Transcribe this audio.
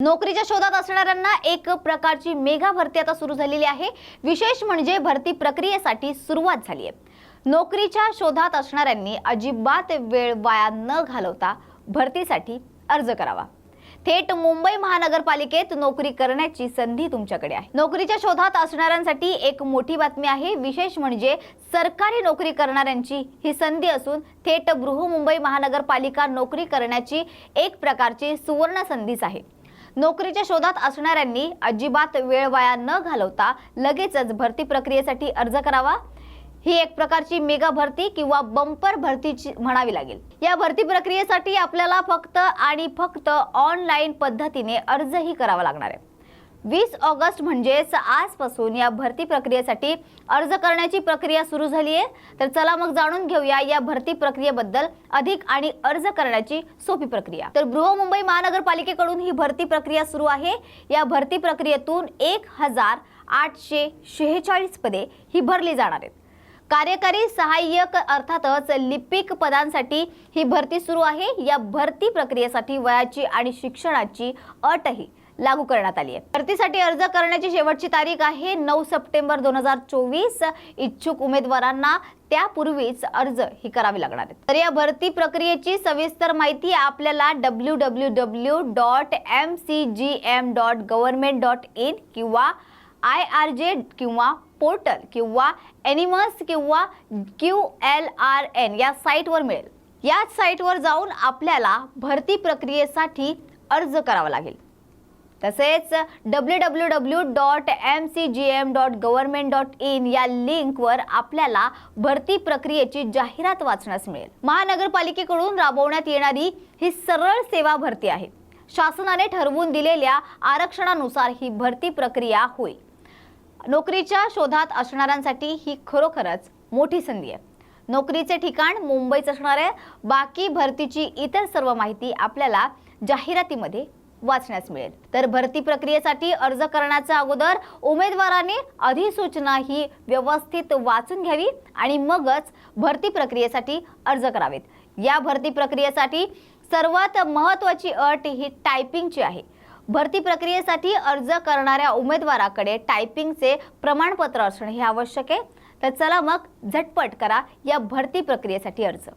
नोकरीच्या शोधात असणाऱ्यांना एक प्रकारची मेगा भरती आता सुरू झालेली आहे। विशेष म्हणजे भरती प्रक्रियेसाठी सुरुवात झाली आहे। नोकरीच्या शोधात असणाऱ्यांनी अजिबात वेळ वाया न घालवता भरतीसाठी अर्ज करावा। थेट मुंबई महानगरपालिकेत नोकरी करण्याची संधी तुमच्याकडे आहे। नोकरीच्या शोधात असणाऱ्यांसाठी एक मोठी बातमी आहे। विशेष म्हणजे सरकारी नोकरी करणाऱ्यांची ही संधी असून थेट बृहन्मुंबई महानगरपालिका नोकरी करण्याची एक प्रकारची सुवर्ण संधीच आहे। नोकरीच्या शोधात असणाऱ्यांनी अजिबात वेळ वाया न घालवता लगेचच भरती प्रक्रियेसाठी अर्ज करावा। ही एक प्रकारची मेगा भरती किंवा बंपर भरतीची म्हणावी लागेल। या भरती प्रक्रियेसाठी आपल्याला फक्त आणि फक्त ऑनलाईन पद्धतीने अर्जही करावा लागणार आहे। 20 ऑगस्ट म्हणजेच आजपासून या भरती प्रक्रियेसाठी अर्ज करण्याची प्रक्रिया सुरू झाली आहे। तर चला मग जाणून घेऊया या भरती प्रक्रियेबद्दल अधिक आणि अर्ज करण्याची सोपी प्रक्रिया। तर बृहन्मुंबई महानगरपालिकेकडून ही भरती प्रक्रिया सुरू आहे। या भरती प्रक्रियेतून 1846 पदे ही भरली जाणार आहेत। कार्यकारी सहाय्यक अर्थातच लिपिक पदांसाठी ही भरती सुरू आहे। या भरती प्रक्रियेसाठी वयाची आणि शिक्षणाची अटही लागू करण्यात आली आहे। भरतीसाठी अर्ज करण्याची शेवटची तारीख आहे 9 सप्टेंबर 2024। इच्छुक उमेदवारांना त्यापूर्वीच अर्ज ही करावी लागणार आहे। तर या भरती प्रक्रियेची सविस्तर माहिती आपल्याला www.mcgm.government.in किंवा IRJ किंवा पोर्टल किंवा एनिमस किंवा QLRN या साईटवर मिळेल। या साईटवर जाऊन आपल्याला भरती प्रक्रियेसाठी अर्ज करावा लागेल। तसेच www.mcgm.government.in या लिंकवर आपल्याला भरती प्रक्रियेची जाहिरात वाचण्यास मिळेल। महानगरपालिकेकडून राबवण्यात येणारी ही सरळ सेवा भरती आहे। शासनाने ठरवून दिलेल्या आरक्षणानुसार ही भरती प्रक्रिया होईल। नोकरीच्या शोधात असणाऱ्यांसाठी ही खरोखरच मोठी संधी आहे। नोकरीचे ठिकाण मुंबईच असणार आहे। बाकी भरतीची इतर सर्व माहिती आपल्याला जाहिरातीमध्ये वाचण्यास मिळेल। तर भरती प्रक्रियेसाठी अर्ज करण्याच्या अगोदर उमेदवाराने अधिसूचना ही व्यवस्थित वाचून घ्यावी आणि मगच भरती प्रक्रियेसाठी अर्ज करावेत। या भरती प्रक्रियेसाठी सर्वात महत्त्वाची अट ही टायपिंगची आहे। भरती प्रक्रियेसाठी अर्ज करणाऱ्या उमेदवाराकडे टायपिंगचे प्रमाणपत्र असणे हे आवश्यक आहे। तर चला मग झटपट करा या भरती प्रक्रियेसाठी अर्ज।